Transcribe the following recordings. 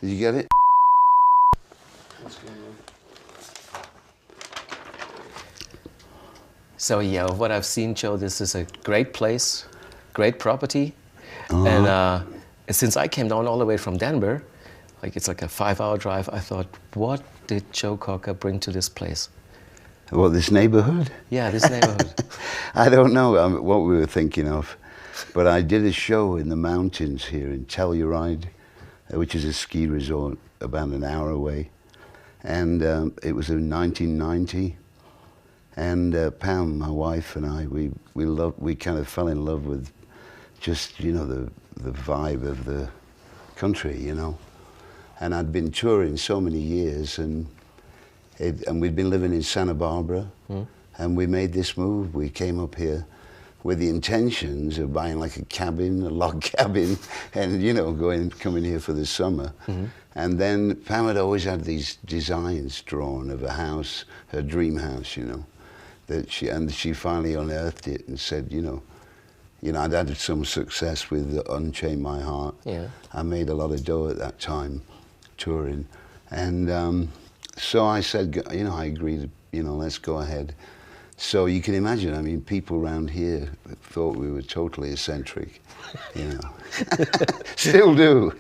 Did you get it? So yeah, what I've seen, Joe, this is a great place, great property, and since I came down all the way from Denver, like it's like a 5-hour drive, I thought, what did Joe Cocker bring to this place? Well, this neighborhood? Yeah, this neighborhood. I don't know what we were thinking of, but I did a show in the mountains here in Telluride, which is a ski resort about an hour away, and it was in 1990. And Pam, my wife, and I, we kind of fell in love with just, you know, the vibe of the country, you know. And I'd been touring so many years, and we'd been living in Santa Barbara, and we made this move. We came up here with the intentions of buying like a cabin, a log cabin, and, you know, coming here for the summer. And then Pam had always had these designs drawn of a house, her dream house, you know. She finally unearthed it and said, you know, I'd had some success with Unchain My Heart. Yeah. I made a lot of dough at that time, touring, and so I said, you know, I agreed, you know, let's go ahead. So you can imagine, I mean, people around here thought we were totally eccentric, you know, still do,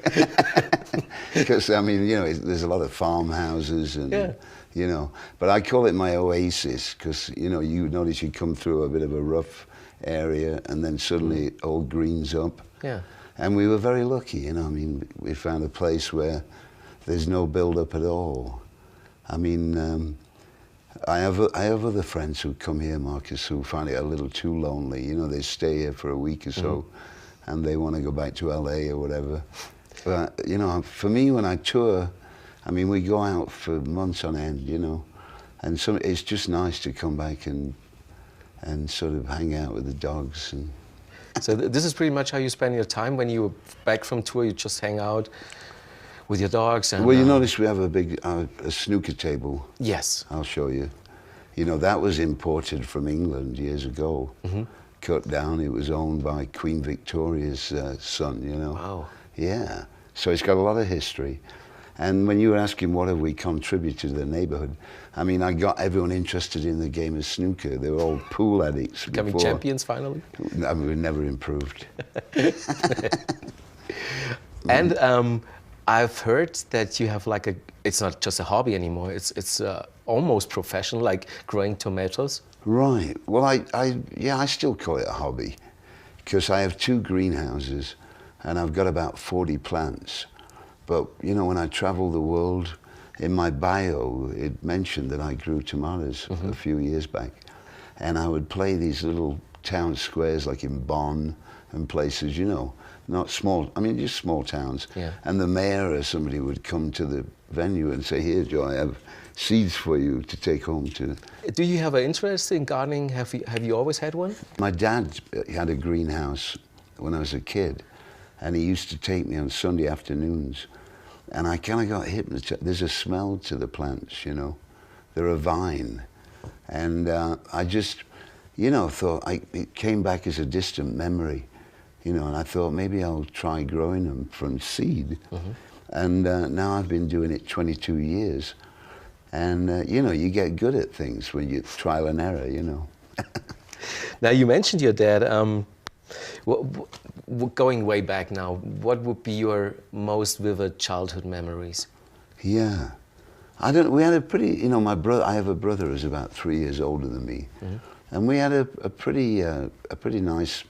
because I mean, you know, there's a lot of farmhouses and. Yeah. You know, but I call it my oasis because, you know, you notice you come through a bit of a rough area and then suddenly it all greens up. Yeah. And we were very lucky, you know, I mean, we found a place where there's no build-up at all. I mean, I have other friends who come here, Marcus, who find it a little too lonely. You know, they stay here for a week or so and they want to go back to LA or whatever. But, you know, for me, when I tour, I mean, we go out for months on end, you know, and so it's just nice to come back and sort of hang out with the dogs. And So this is pretty much how you spend your time when you're back from tour. You just hang out with your dogs. And, well, you notice we have a big a snooker table. Yes. I'll show you. You know, that was imported from England years ago, cut down. It was owned by Queen Victoria's son, you know. Wow. Yeah. So it's got a lot of history. And when you were asking what have we contributed to the neighborhood, I mean, I got everyone interested in the game of snooker. They were all pool addicts. Becoming champions finally? I mean, we never improved. And I've heard that you have like it's not just a hobby anymore, it's almost professional, like growing tomatoes. Right. Well, I still call it a hobby because I have 2 greenhouses and I've got about 40 plants. But, you know, when I travel the world, in my bio, it mentioned that I grew tomatoes a few years back. And I would play these little town squares like in Bonn and places, you know, not small, I mean, just small towns. Yeah. And the mayor or somebody would come to the venue and say, here, Joe, I have seeds for you to take home to. Do you have an interest in gardening? Have you always had one? My dad had a greenhouse when I was a kid. And he used to take me on Sunday afternoons. And I kind of got hypnotized. There's a smell to the plants, you know. They're a vine. And I just, you know, thought, it came back as a distant memory, you know, and I thought maybe I'll try growing them from seed. And now I've been doing it 22 years. And, you know, you get good at things when you trial and error, you know. Now, you mentioned your dad. Going way back now, what would be your most vivid childhood memories? Yeah, we had a pretty, you know, I have a brother who's about 3 years older than me, and we had a pretty nice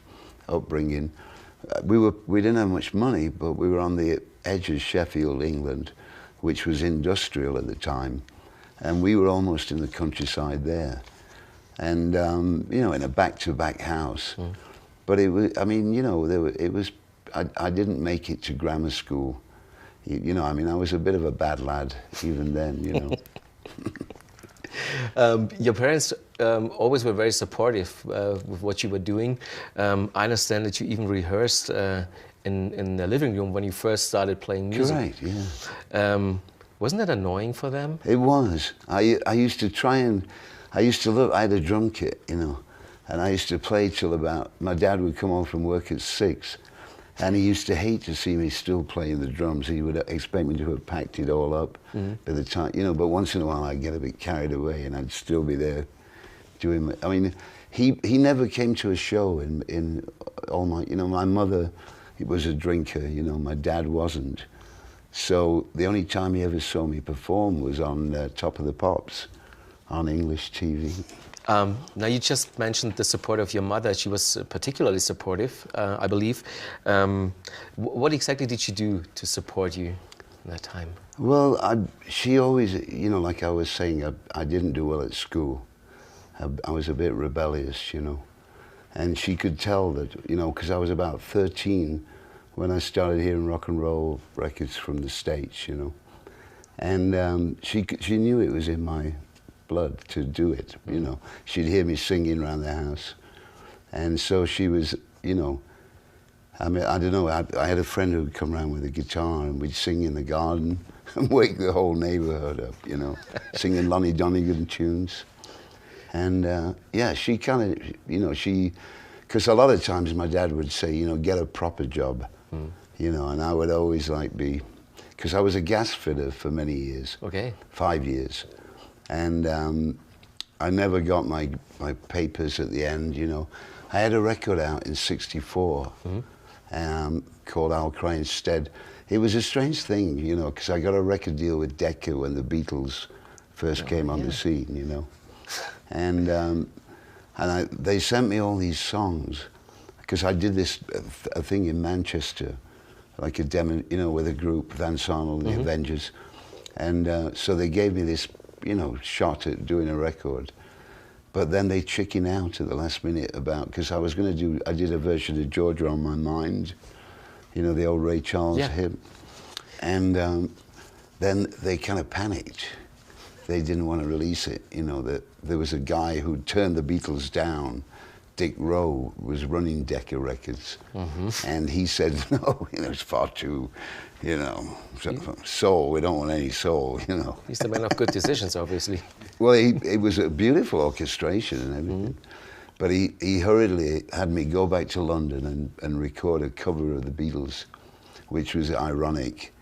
upbringing. We didn't have much money, but we were on the edge of Sheffield, England, which was industrial at the time, and we were almost in the countryside there, and you know, in a back-to-back house. But it was, I mean, you know, I didn't make it to grammar school. You know, I mean, I was a bit of a bad lad even then, you know. Your parents always were very supportive with what you were doing. I understand that you even rehearsed in the living room when you first started playing music. Correct, yeah. Wasn't that annoying for them? It was. I used to try and, I had a drum kit, you know, And I used to play till about, my dad would come home from work at 6, and he used to hate to see me still playing the drums. He would expect me to have packed it all up by the time, you know, but once in a while I'd get a bit carried away and I'd still be there doing, I mean, he never came to a show in all my, you know, my mother was a drinker, you know, my dad wasn't. So the only time he ever saw me perform was on Top of the Pops on English TV. Now you just mentioned the support of your mother. She was particularly supportive, I believe. What exactly did she do to support you in that time? Well, she always, you know, like I was saying, I didn't do well at school. I was a bit rebellious, you know. And she could tell that, you know, because I was about 13 when I started hearing rock and roll records from the States, you know. And she knew it was in my blood to do it, you know. She'd hear me singing around the house. And so she was, you know, I mean, I don't know, I had a friend who would come around with a guitar and we'd sing in the garden and wake the whole neighborhood up, you know, singing Lonnie Donegan tunes. And yeah, she kind of, you know, because a lot of times my dad would say, you know, get a proper job, you know, and I would always like because I was a gas fitter for many years. Okay. 5 years. And I never got my papers at the end, you know. I had a record out in '64 called I'll Cry Instead. It was a strange thing, you know, because I got a record deal with Decca when the Beatles first came on the scene, you know. And they sent me all these songs because I did a thing in Manchester, like a demo, you know, with a group, Van Sarnel and the Avengers. And so they gave me this, you know, shot at doing a record. But then they chickened out at the last minute because I was going to I did a version of Georgia on My Mind, you know, the old Ray Charles hit. And then they kind of panicked. They didn't want to release it, you know, that there was a guy who turned the Beatles down. Dick Rowe was running Decca Records, and he said, no, you know, it's far too, you know, soul, we don't want any soul, you know. He's the man of good decisions, obviously. Well, it was a beautiful orchestration and everything, but he hurriedly had me go back to London and record a cover of the Beatles, which was ironic,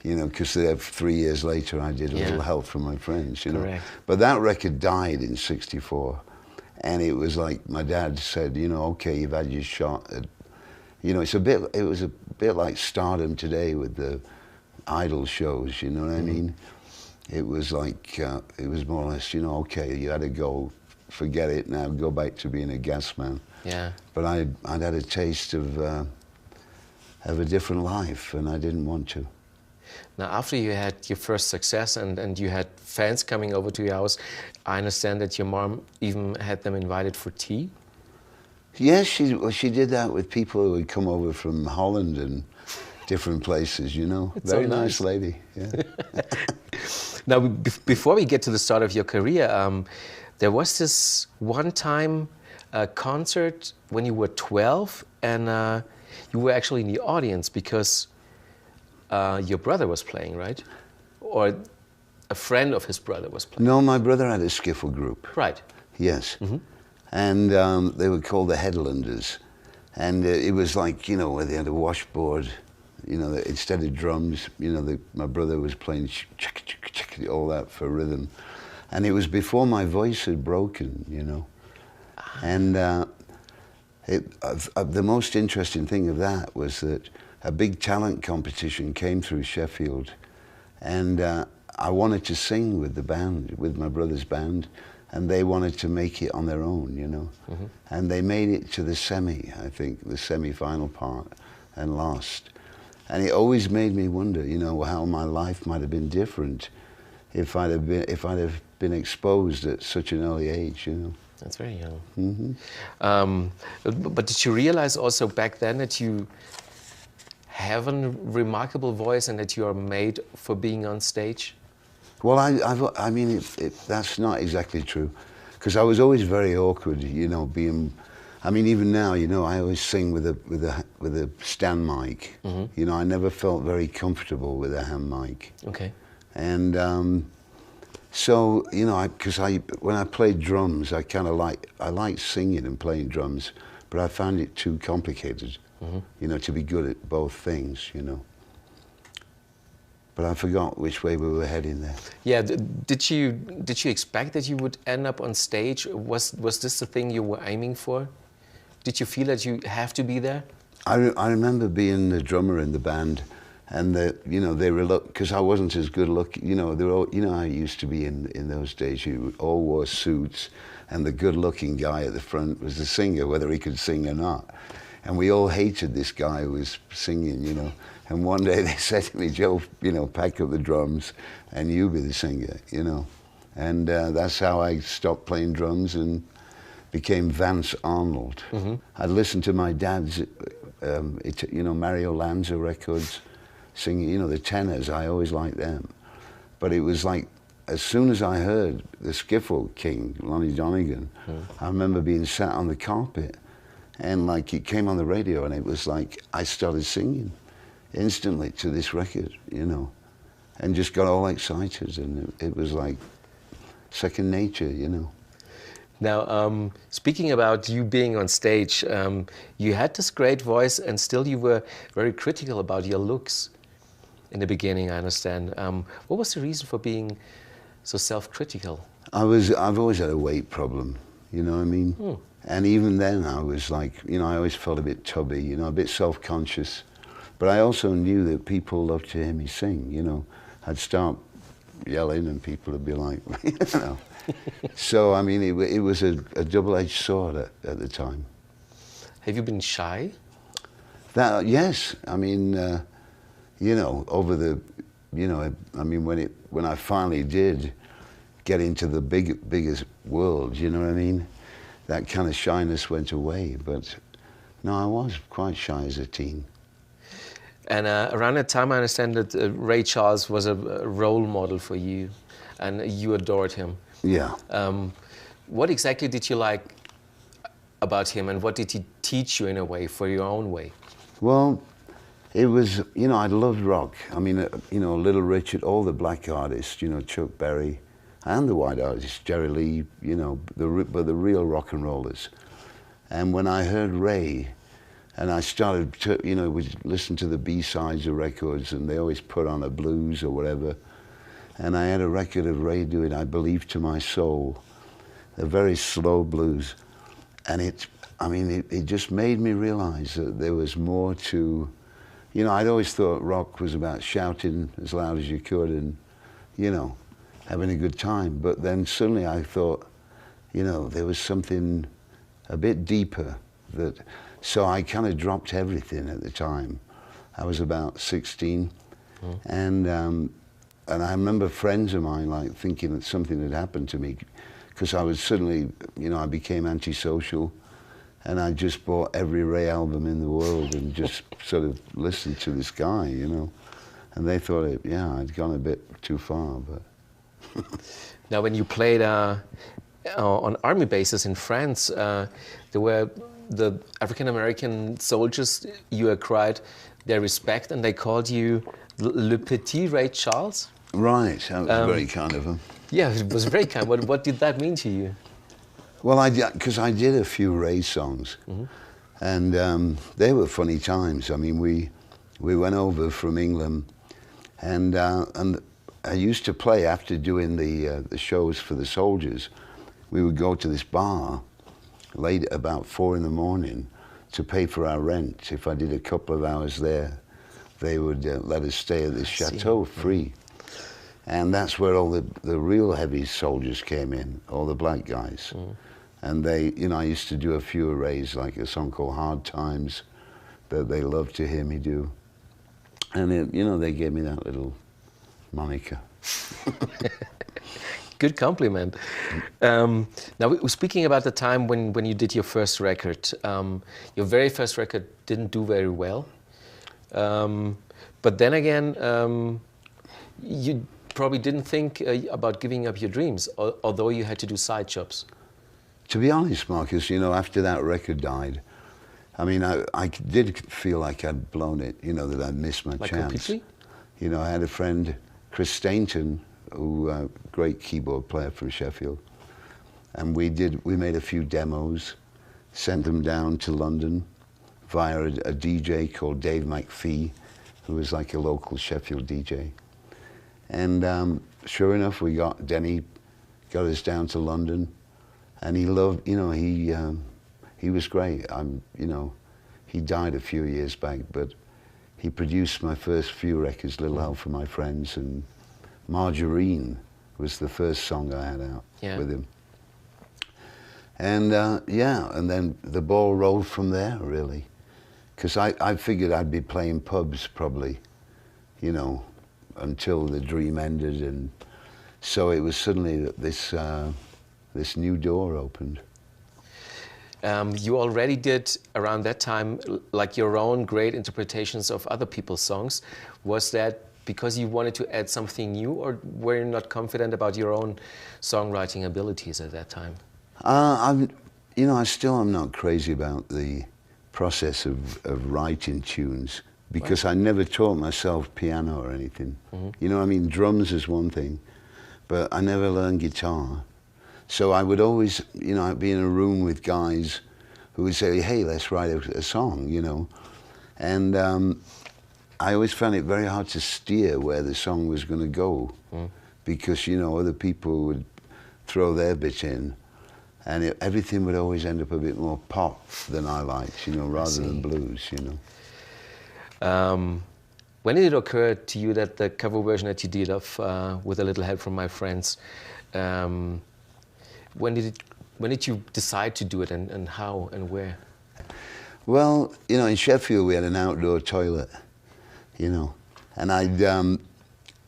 you know, because 3 years later I did A Little Help from My Friends, you know. Correct. But that record died in '64. And it was like my dad said, you know, okay, you've had your shot. You know, it was a bit like stardom today with the idol shows, you know what I mean? It was like, it was more or less, you know, okay, you had to go, forget it now, go back to being a gas man. Yeah. But I'd had a taste of a different life and I didn't want to. Now, after you had your first success and you had fans coming over to your house, I understand that your mom even had them invited for tea? Yes, she did that with people who would come over from Holland and different places, you know. It's very so nice lady, yeah. Now, before we get to the start of your career, there was this one-time concert when you were 12, and you were actually in the audience because your brother was playing, right? Or a friend of his brother was playing? No, my brother had a skiffle group. Right. Yes. And they were called the Headlanders. And it was like, you know, where they had a washboard, you know, instead of drums, you know, my brother was playing all that for rhythm. And it was before my voice had broken, you know. And the most interesting thing of that was that a big talent competition came through Sheffield, and I wanted to sing with the band, with my brother's band, and they wanted to make it on their own, you know. And they made it to the semi, I think, the semi-final part, and lost. And it always made me wonder, you know, how my life might have been different if I'd have been exposed at such an early age, you know. That's very young. But did you realize also back then that you have a remarkable voice and that you are made for being on stage? Well, I mean, that's not exactly true, because I was always very awkward, you know, I mean, even now, you know, I always sing with a stand mic. You know, I never felt very comfortable with a hand mic. Okay. And So, you know, when I played drums, I liked singing and playing drums, but I found it too complicated, you know, to be good at both things, you know. But I forgot which way we were heading there. Yeah, did you expect that you would end up on stage? Was this the thing you were aiming for? Did you feel that you have to be there? I remember being the drummer in the band, and you know, they were because I wasn't as good looking. You know, they were all, you know how it used to be in those days. You all wore suits, and the good-looking guy at the front was the singer, whether he could sing or not. And we all hated this guy who was singing, you know. And one day they said to me, Joe, you know, pack up the drums and you be the singer, you know. And that's how I stopped playing drums and became Vance Arnold. I'd listened to my dad's, you know, Mario Lanza records, singing, you know, the tenors, I always liked them. But it was like, as soon as I heard the Skiffle King, Lonnie Donegan, I remember being sat on the carpet and like it came on the radio and it was like, I started singing instantly to this record, you know, and just got all excited, and it was like second nature, you know. Now, speaking about you being on stage, you had this great voice, and still you were very critical about your looks in the beginning, I understand. What was the reason for being so self-critical? I've always had a weight problem, you know what I mean? And even then I was like, you know, I always felt a bit tubby, you know, a bit self-conscious. But I also knew that people loved to hear me sing, you know. I'd start yelling and people would be like, you know. So, I mean, it was a double-edged sword at the time. Have you been shy? Yes. I mean, you know, over the, you know, I mean, when I finally did get into the biggest world, you know what I mean? That kind of shyness went away. But no, I was quite shy as a teen. And around that time, I understand that Ray Charles was a role model for you, and you adored him. Yeah. What exactly did you like about him, and what did he teach you in a way, for your own way? Well, it was, you know, I loved rock. I mean, you know, Little Richard, all the black artists, you know, Chuck Berry, and the white artists, Jerry Lee, you know, the real rock and rollers. And when I heard Ray, and I started to, you know, would listen to the B-sides of records, and they always put on a blues or whatever. And I had a record of Ray doing I Believe to My Soul, a very slow blues. And it just made me realize that there was more to, you know, I'd always thought rock was about shouting as loud as you could and, you know, having a good time. But then suddenly I thought, you know, there was something a bit deeper that, so I kind of dropped everything at the time. I was about 16, and I remember friends of mine like thinking that something had happened to me, because I was suddenly, you know, I became antisocial, and I just bought every Ray album in the world and just sort of listened to this guy, you know, and they thought, yeah, I'd gone a bit too far, but. Now, when you played on army bases in France, there were the African-American soldiers, you acquired their respect, and they called you Le Petit Ray Charles? Right, that was very kind of them. Yeah, it was very kind. What did that mean to you? Well, because I did a few Ray songs, and they were funny times. I mean, we went over from England, and I used to play after doing the shows for the soldiers. We would go to this bar late about 4 in the morning to pay for our rent. If I did a couple of hours there, they would let us stay at this chateau free. And that's where all the real heavy soldiers came in, all the black guys. And they, you know, I used to do a few arrays, like a song called Hard Times that they loved to hear me do. And, you know, they gave me that little moniker. Good compliment. Now, speaking about the time when you did your first record, your very first record didn't do very well. But then again, you probably didn't think about giving up your dreams, although you had to do side jobs. To be honest, Marcus, you know, after that record died, I mean, I did feel like I'd blown it, you know, that I'd missed my chance. Completely? You know, I had a friend, Chris Stainton, who great keyboard player from Sheffield, and we made a few demos, sent them down to London via a DJ called Dave McPhee, who was like a local Sheffield DJ. And sure enough, Denny got us down to London, and he loved, you know, he was great. You know, he died a few years back, but he produced my first few records, Little Help from My Friends, and Margarine was the first song I had out with him. And yeah, and then the ball rolled from there, really. Because I figured I'd be playing pubs probably, you know, until the dream ended. And so it was suddenly that this new door opened. You already did, around that time, like your own great interpretations of other people's songs. Was that because you wanted to add something new, or were you not confident about your own songwriting abilities at that time? You know, I still am not crazy about the process of writing tunes, because I never taught myself piano or anything. You know, I mean, drums is one thing, but I never learned guitar. So I would always, you know, I'd be in a room with guys who would say, hey, let's write a song, you know. And I always found it very hard to steer where the song was going to go, because, you know, other people would throw their bit in, and everything would always end up a bit more pop than I liked, you know, rather than blues, you know. When did it occur to you that the cover version that you did of With a Little Help from My Friends, when did you decide to do it, and how and where? Well, you know, in Sheffield we had an outdoor toilet, you know, and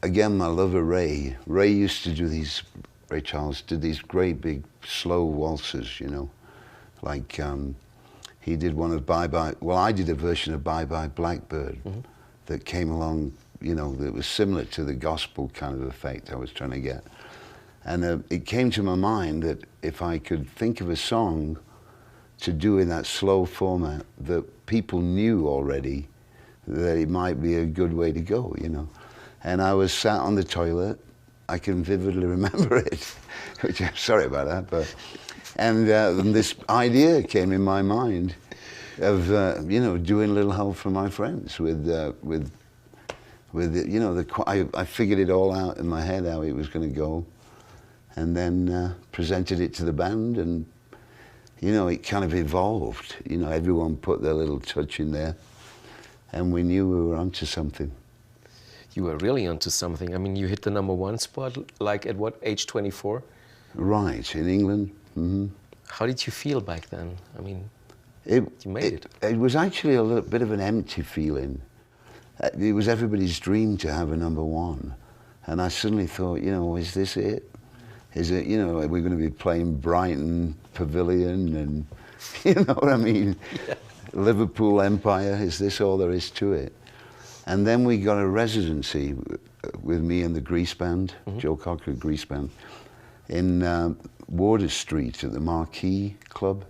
again, my lover Ray used to do these, Ray Charles did these great big slow waltzes, you know, like he did one of Bye Bye, well, I did a version of Bye Bye Blackbird that came along, you know, that was similar to the gospel kind of effect I was trying to get. And it came to my mind that if I could think of a song to do in that slow format that people knew already, that it might be a good way to go, you know. And I was sat on the toilet, I can vividly remember it, which I'm sorry about that, but, and this idea came in my mind of, you know, doing Little Help from My Friends with you know, I figured it all out in my head how it was going to go. And then presented it to the band, and, you know, it kind of evolved. You know, everyone put their little touch in there, and we knew we were onto something. You were really onto something. I mean, you hit the #1 spot, like at what, age 24? Right, in England. How did you feel back then? I mean, you made it. It was actually a little bit of an empty feeling. It was everybody's dream to have a #1. And I suddenly thought, you know, is this it? Is it, you know, are we going to be playing Brighton Pavilion and, you know what I mean, Liverpool Empire, is this all there is to it? And then we got a residency with me and the Grease Band, Joe Cocker Grease Band, in Wardour Street at the Marquee Club.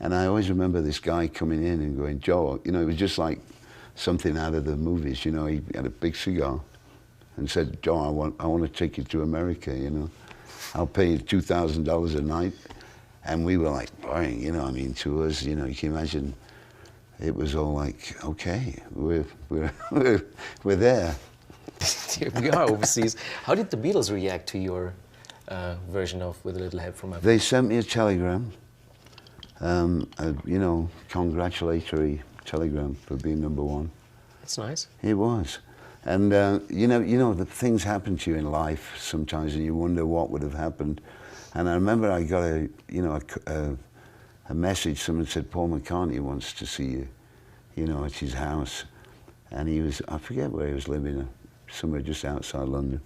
And I always remember this guy coming in and going, Joe, you know, it was just like something out of the movies, you know, he had a big cigar and said, Joe, I want to take you to America, you know. I'll pay you $2,000 a night. And we were like, boy, you know, I mean, to us, you know, you can imagine, it was all like, okay, we're there. Here we are overseas. How did the Beatles react to your version of With a Little Help from My Friends? They sent me a telegram, you know, congratulatory telegram for being #1. That's nice. It was. And you know, the things happen to you in life sometimes, and you wonder what would have happened. And I remember I got a message. Someone said Paul McCartney wants to see you, you know, at his house. And he was, I forget where he was living, somewhere just outside London.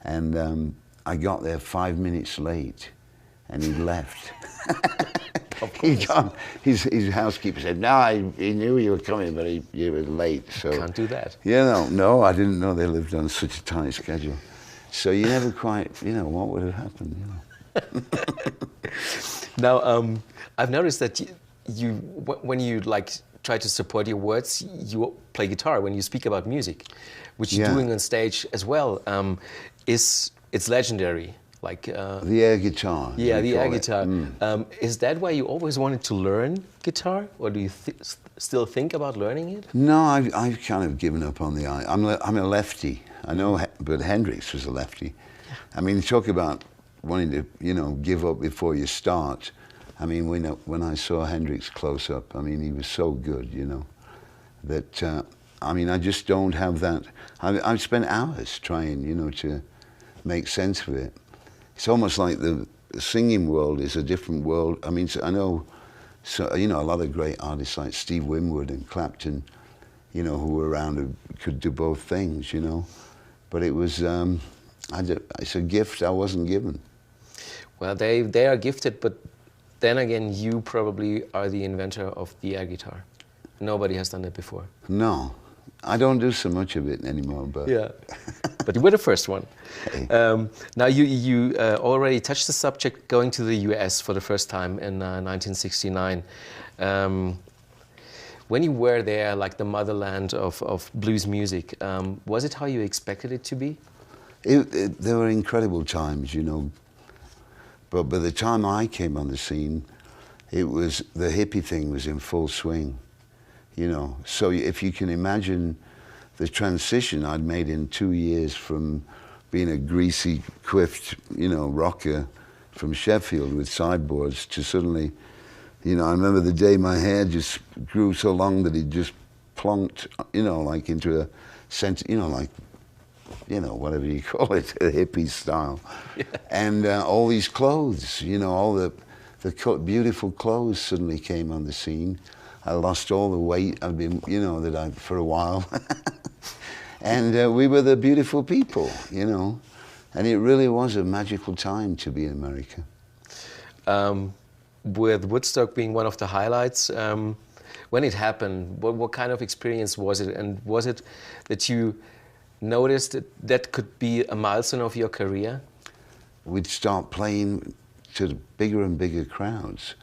And I got there 5 minutes late, and he left. His housekeeper said, no, he knew you were coming, but he was late. So can't do that. You know, no, I didn't know they lived on such a tight schedule. So you never quite, you know, what would have happened, you know. Now, I've noticed that you when you like try to support your words, you play guitar when you speak about music, which you're doing on stage as well. it's legendary. Like the air guitar. Yeah, the air guitar. Is that why you always wanted to learn guitar, or do you still think about learning it? No, I've kind of given up on the eye. I'm a lefty. I know, but Hendrix was a lefty. I mean, talk about wanting to, you know, give up before you start. I mean, when I saw Hendrix close up, I mean, he was so good, you know, that, I mean, I just don't have that. I've spent hours trying, you know, to make sense of it. It's almost like the singing world is a different world. I mean, I know, so, you know, a lot of great artists like Steve Winwood and Clapton, you know, who were around who could do both things, you know. But it was, it's a gift I wasn't given. Well, they are gifted, but then again, you probably are the inventor of the air guitar. Nobody has done it before. No, I don't do so much of it anymore, but... Yeah, but you were the first one. Hey. Now, you already touched the subject going to the US for the first time in 1969. When you were there, like the motherland of blues music, was it how you expected it to be? There were incredible times, you know, but by the time I came on the scene, it was, the hippie thing was in full swing, you know. So if you can imagine the transition I'd made in 2 years from being a greasy, quiffed, you know, rocker from Sheffield with sideboards to suddenly, you know, I remember the day my hair just grew so long that it just plonked, you know, like into a sense, you know, like, you know, whatever you call it, a hippie style. Yeah. And all these clothes, you know, all the beautiful clothes suddenly came on the scene. I lost all the weight I've been, you know, for a while. And we were the beautiful people, you know. And it really was a magical time to be in America. With Woodstock being one of the highlights, when it happened, what kind of experience was it? And was it that you noticed that could be a milestone of your career? We'd start playing to bigger and bigger crowds.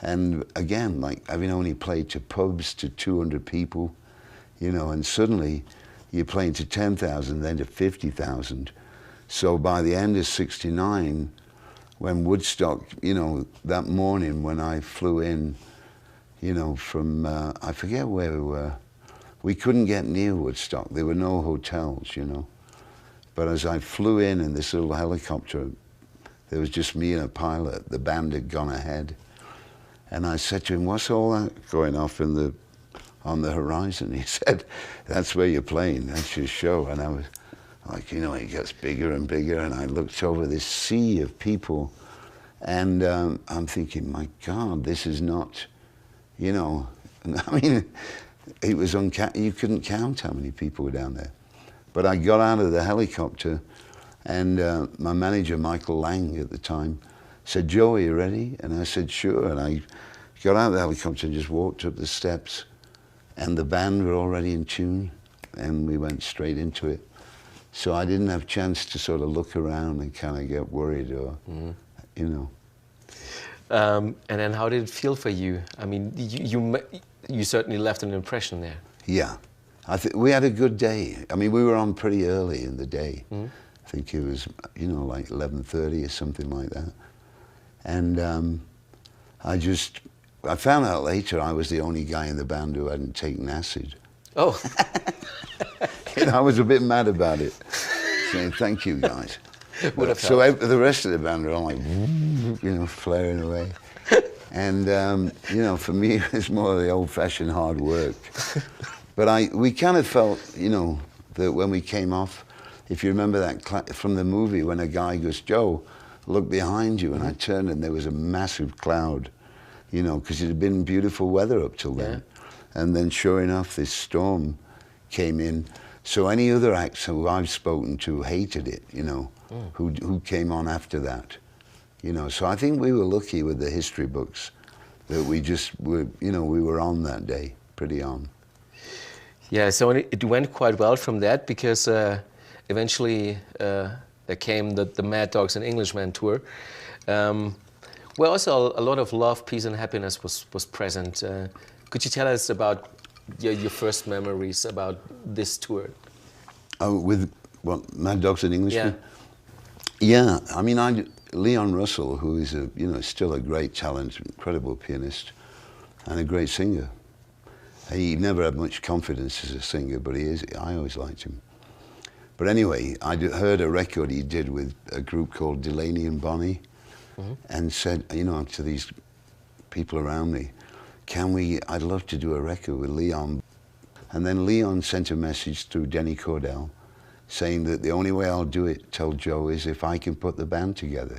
And again, like having only played to pubs to 200 people, you know, and suddenly you're playing to 10,000, then to 50,000. So by the end of '69, when Woodstock, you know, that morning when I flew in, you know, from, I forget where we were, we couldn't get near Woodstock. There were no hotels, you know. But as I flew in this little helicopter, there was just me and a pilot. The band had gone ahead. And I said to him, what's all that going off on the horizon? He said, that's where you're playing, that's your show. And I was like, you know, it gets bigger and bigger. And I looked over this sea of people. And I'm thinking, my God, this is not, you know, I mean, it was you couldn't count how many people were down there. But I got out of the helicopter, and my manager, Michael Lang at the time, said, Joe, are you ready? And I said, sure. And I got out of the helicopter and just walked up the steps, and the band were already in tune, and we went straight into it. So I didn't have a chance to sort of look around and kind of get worried or, you know. And then how did it feel for you? I mean, you certainly left an impression there. Yeah. We had a good day. I mean, we were on pretty early in the day. I think it was, you know, like 11:30 or something like that. And I found out later I was the only guy in the band who hadn't taken acid. Oh. You know, I was a bit mad about it, saying, thank you, guys. So the rest of the band were all like, you know, flaring away. And, you know, for me, it was more the old-fashioned hard work. But we kind of felt, you know, that when we came off, if you remember that from the movie, when a guy goes, Joe, look behind you. And I turned and there was a massive cloud, you know, because it had been beautiful weather up till then. Yeah. And then sure enough, this storm came in. So any other acts who I've spoken to hated it, you know, who came on after that. You know, so I think we were lucky with the history books that we just were, you know, we were on that day, pretty on. Yeah, so it went quite well from that because eventually there came the Mad Dogs and Englishmen tour, where also a lot of love, peace and happiness was present. Could you tell us about your first memories about this tour? Oh, What, Mad Dogs and Englishmen? Yeah. Yeah, I mean, Leon Russell, who is still a great talent, incredible pianist, and a great singer. He never had much confidence as a singer, but I always liked him. But anyway, I heard a record he did with a group called Delaney and Bonnie, and said, to these people around me, I'd love to do a record with Leon. And then Leon sent a message through Denny Cordell saying that the only way I'll do it, tell Joe, is if I can put the band together,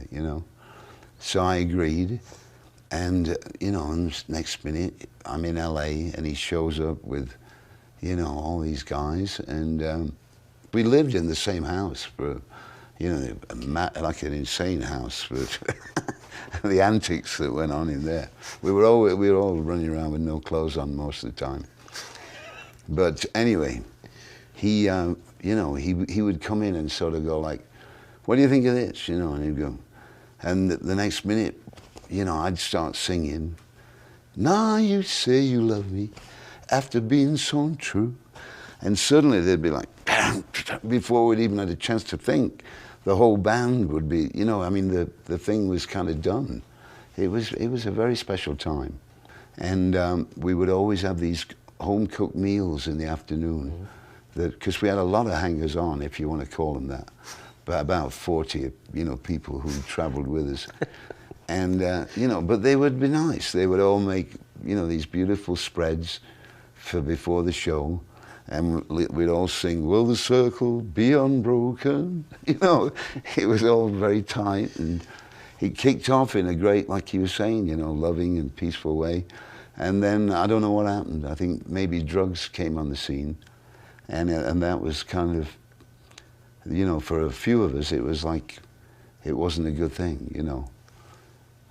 So I agreed, and, and next minute, I'm in LA, and he shows up with, all these guys, and we lived in the same house for, like an insane house for the antics that went on in there. We were all running around with no clothes on most of the time. But anyway, he would come in and sort of go like, what do you think of this? And he'd go, and the next minute, I'd start singing, now you say you love me after being so true. And suddenly they'd be like, before we'd even had a chance to think, the whole band would be, the thing was kind of done. It was a very special time. And we would always have these home-cooked meals in the afternoon, because we had a lot of hangers-on, if you want to call them that, but about 40, people who traveled with us. And, but they would be nice. They would all make, these beautiful spreads for before the show. And we'd all sing, will the circle be unbroken? It was all very tight. And it kicked off in a great, like you were saying, loving and peaceful way. And then I don't know what happened. I think maybe drugs came on the scene. And that was kind of, for a few of us, it was like, it wasn't a good thing,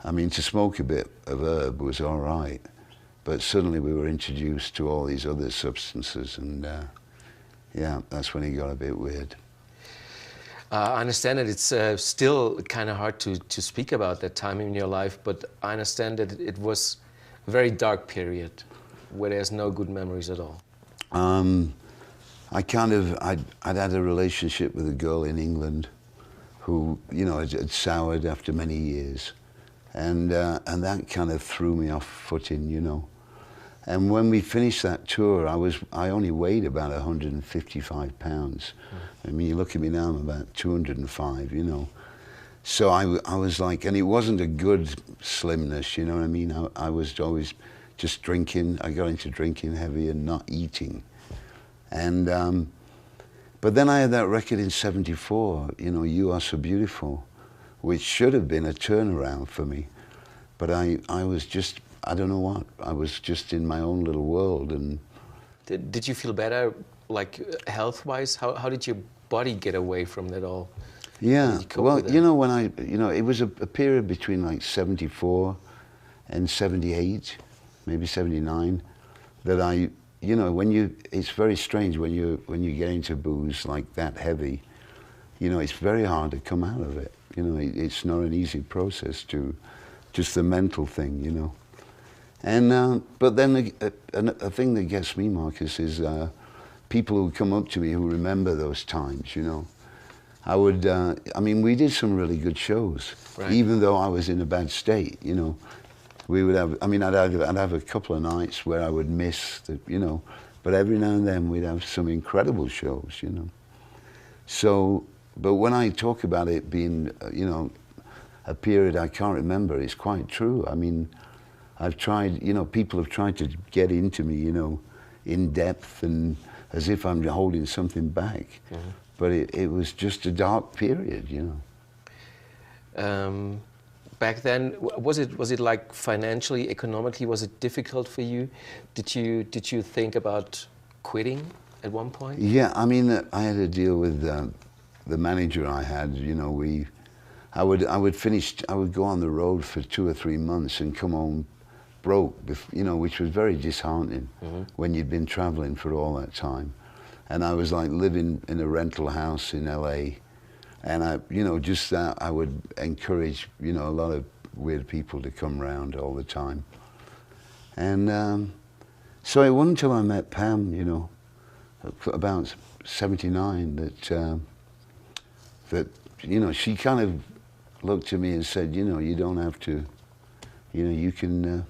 I mean, to smoke a bit of herb was all right. But suddenly we were introduced to all these other substances, and yeah, that's when it got a bit weird. I understand that it's still kind of hard to speak about that time in your life, but I understand that it was a very dark period where there's no good memories at all. I'd had a relationship with a girl in England who, had soured after many years. And that kind of threw me off footing, And when we finished that tour, I only weighed about 155 pounds. I mean, you look at me now, I'm about 205, So I was like, and it wasn't a good slimness, you know what I mean? I was always just drinking. I got into drinking heavy and not eating. And, but then I had that record in '74, You Are So Beautiful, which should have been a turnaround for me. But I was just, I don't know what, I was just in my own little world. And Did you feel better, like health-wise? How did your body get away from that all? Yeah, well, when it was a period between like '74 and '78, maybe '79, that it's very strange when you get into booze like that heavy, it's very hard to come out of it. It's not an easy process just the mental thing, And, but then a thing that gets me, Marcus, is people who come up to me who remember those times, I mean, we did some really good shows, right. Even though I was in a bad state, We would have, I mean, I'd have a couple of nights where I would miss, but every now and then we'd have some incredible shows, So, but when I talk about it being, a period I can't remember, it's quite true. I mean, I've tried, people have tried to get into me, in depth and as if I'm holding something back. But it was just a dark period, Back then, was it like financially, economically, was it difficult for you? Did you think about quitting at one point? Yeah, I mean, I had a deal with the manager I had. I would go on the road for 2 or 3 months and come home broke, which was very disheartening when you'd been traveling for all that time. And I was like living in a rental house in LA. And just that, I would encourage, a lot of weird people to come around all the time. And so it wasn't until I met Pam, about '79, that that, you know, she kind of looked at me and said, you know, you don't have to, you know, you can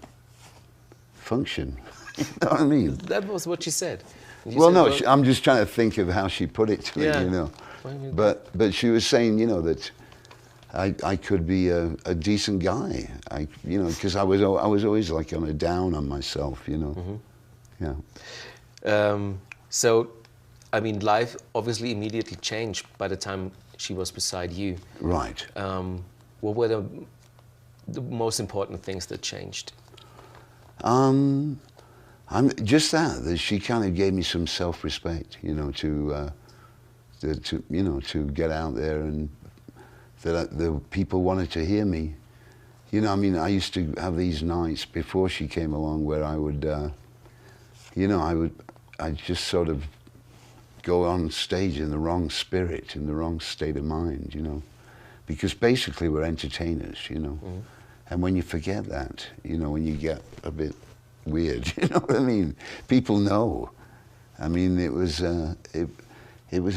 function. You know what I mean? That was what she said. Well, no, I'm just trying to think of how she put it to me, you know. Well, but she was saying, you know, that I could be a decent guy. You know, because I was always like on a down on myself, you know. Mm-hmm. Yeah. So, I mean, life obviously immediately changed by the time she was beside you. Right. What were the most important things that changed? I'm just that she kind of gave me some self-respect, you know, to you know, to get out there, and that the people wanted to hear me. You know, I mean, I used to have these nights before she came along where I would, you know, I'd just sort of go on stage in the wrong spirit, in the wrong state of mind, you know, because basically we're entertainers, you know. Mm. And when you forget that, you know, when you get a bit weird, you know what I mean? People know. I mean, it was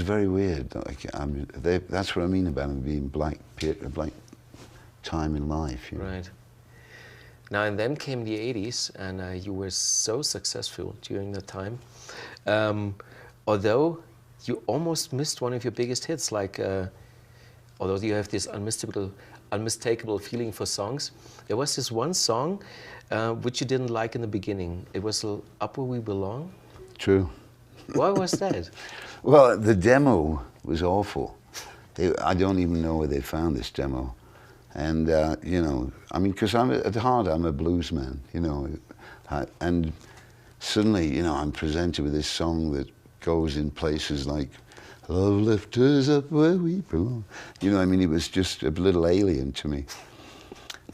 very weird. Like, I mean, that's what I mean about it being black time in life. You know? Right. Now, and then came the 80s, and you were so successful during that time. Although you almost missed one of your biggest hits, like, although you have this unmistakable feeling for songs, there was this one song which you didn't like in the beginning. It was Up Where We Belong. True. Why was that? Well, the demo was awful. I don't even know where they found this demo. And, you know, I mean, because at heart, I'm a blues man, you know. And suddenly, you know, I'm presented with this song that goes in places like, love left us up where we belong. You know, I mean, it was just a little alien to me.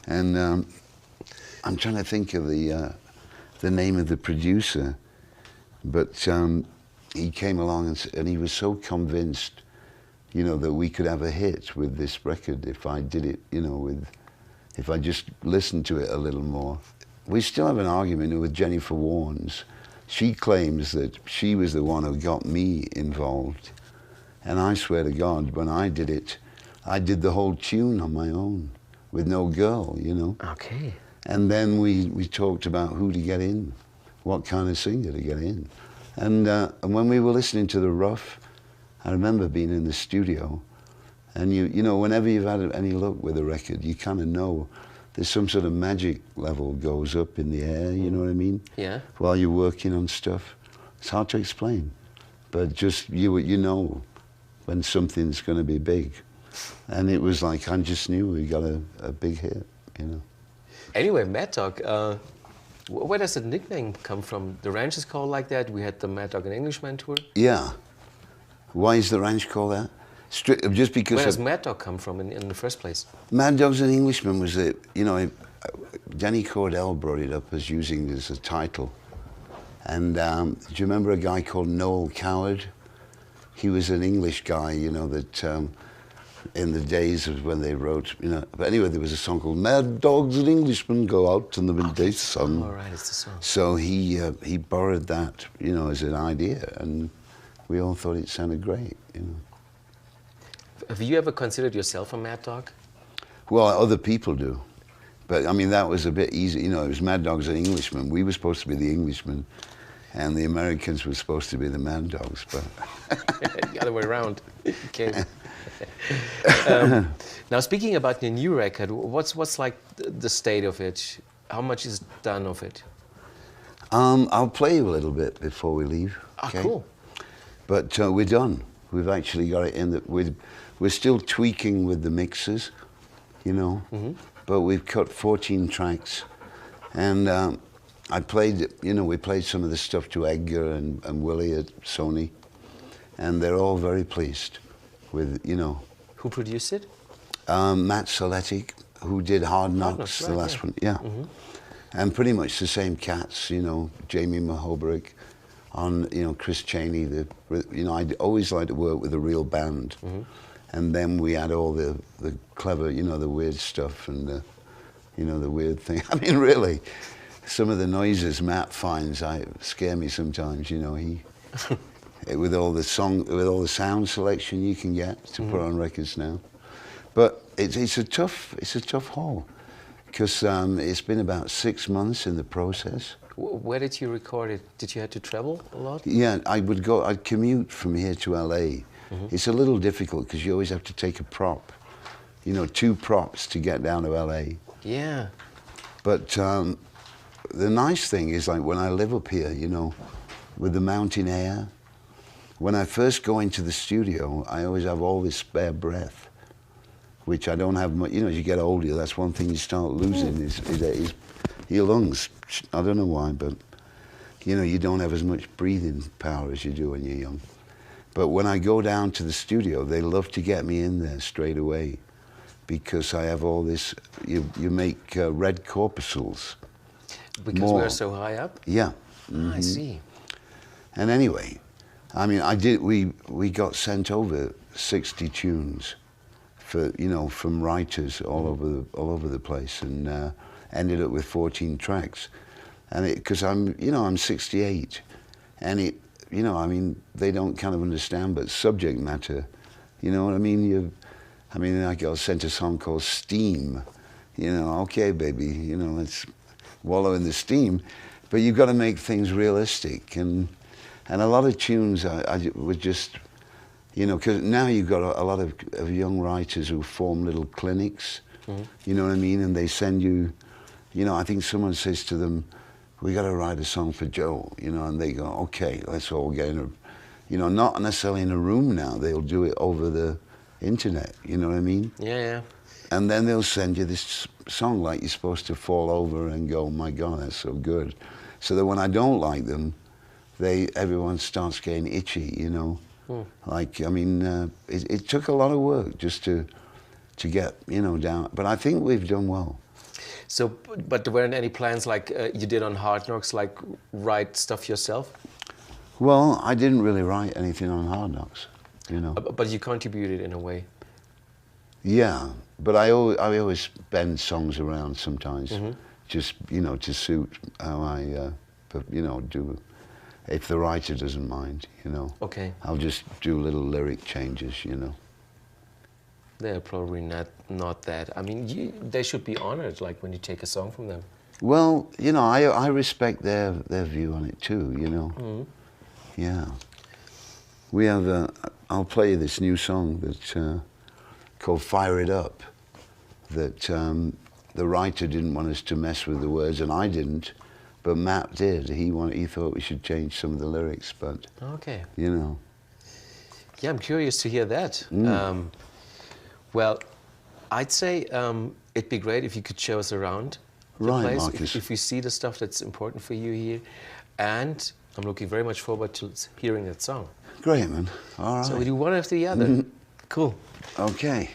And I'm trying to think of the name of the producer, but he came along and he was so convinced, you know, that we could have a hit with this record if I did it, you know, if I just listened to it a little more. We still have an argument with Jennifer Warnes. She claims that she was the one who got me involved. And I swear to God, when I did it, I did the whole tune on my own with no girl, you know. Okay. And then we talked about who to get in, what kind of singer to get in. And when we were listening to The Rough, I remember being in the studio, and you know, whenever you've had any luck with a record, you kind of know there's some sort of magic level goes up in the air, you know what I mean? Yeah. While you're working on stuff. It's hard to explain, but just you know when something's going to be big. And it was like, I just knew we got a big hit, you know. Anyway, Mad Dog, where does the nickname come from? The ranch is called like that. We had the Mad Dog and Englishman tour. Yeah. Why is the ranch called that? Just because... Where does Mad Dog come from in the first place? Mad Dogs and Englishmen was, you know, Danny Cordell brought it up as using it as a title. And do you remember a guy called Noel Coward? He was an English guy, you know, that in the days of when they wrote, you know. But anyway, there was a song called Mad Dogs and Englishmen Go Out in the Midday Sun. Oh, right, it's the song. So he borrowed that, you know, as an idea, and we all thought it sounded great, you know. Have you ever considered yourself a Mad Dog? Well, other people do. But, I mean, that was a bit easy. You know, it was Mad Dogs and Englishmen. We were supposed to be the Englishmen, and the Americans were supposed to be the Mad Dogs, but... The other way around. Okay. Now, speaking about the new record, what's like the state of it? How much is done of it? I'll play you a little bit before we leave. Okay? Cool. But we're done. We've actually got it in that we're still tweaking with the mixes, you know. Mm-hmm. But we've cut 14 tracks, and I played, you know, we played some of the stuff to Edgar and Willie at Sony, and they're all very pleased with, you know. Who produced it? Matt Soletic, who did Hard Knocks, the last one, yeah. Mm-hmm. And pretty much the same cats, you know, Jamie Mahoberick, on, you know, Chris Chaney, you know, I'd always like to work with a real band. Mm-hmm. And then we had all the clever, you know, the weird stuff and the, you know, the weird thing. I mean, really, some of the noises Matt finds scare me sometimes, you know. with all the sound selection you can get to put on records now. But it's a tough haul, because it's been about 6 months in the process. Where did you record it? Did you have to travel a lot? Yeah, I'd commute from here to LA. It's a little difficult because you always have to take a prop, 2 props to get down to LA. Yeah. But the nice thing is, like, when I live up here, with the mountain air, when I first go into the studio, I always have all this spare breath, which I don't have much. As you get older, that's one thing you start losing is your lungs. I don't know why, but you don't have as much breathing power as you do when you're young. But when I go down to the studio, they love to get me in there straight away, because I have all this. You make red corpuscles. Because we're so high up? Yeah. I see. And anyway, I mean, we got sent over 60 tunes from writers all over the place, and ended up with 14 tracks. And because I'm 68, and I mean, they don't kind of understand, but subject matter, you know what I mean? I got sent a song called Steam, okay, baby, let's wallow in the steam, but you've got to make things realistic, and a lot of tunes I were just, because now you've got a lot of young writers who form little clinics, you know what I mean, and they send you, I think someone says to them, we got to write a song for Joe, and they go, okay, let's all get in not necessarily in a room now, they'll do it over the internet, you know what I mean? Yeah. And then they'll send you this song like you're supposed to fall over and go, my God, that's so good. So that when I don't like them, everyone starts getting itchy, Like, I mean, it took a lot of work just to get, down. But I think we've done well. So, but there weren't any plans like you did on Hard Knocks, like write stuff yourself? Well, I didn't really write anything on Hard Knocks, But you contributed in a way. Yeah, but I always bend songs around sometimes, just to suit how I, do. If the writer doesn't mind, Okay. I'll just do little lyric changes, They're probably not that. I mean, they should be honored, like when you take a song from them. Well, I respect their view on it too, Yeah. We have. I'll play you this new song that's called "Fire It Up." That the writer didn't want us to mess with the words, and I didn't, but Matt did. He thought we should change some of the lyrics, but Okay. Yeah, I'm curious to hear that. Well, I'd say it'd be great if you could show us around the place, Marcus. if you see the stuff that's important for you here, and I'm looking very much forward to hearing that song. Great, man. All right. So we do one after the other. Cool. Okay.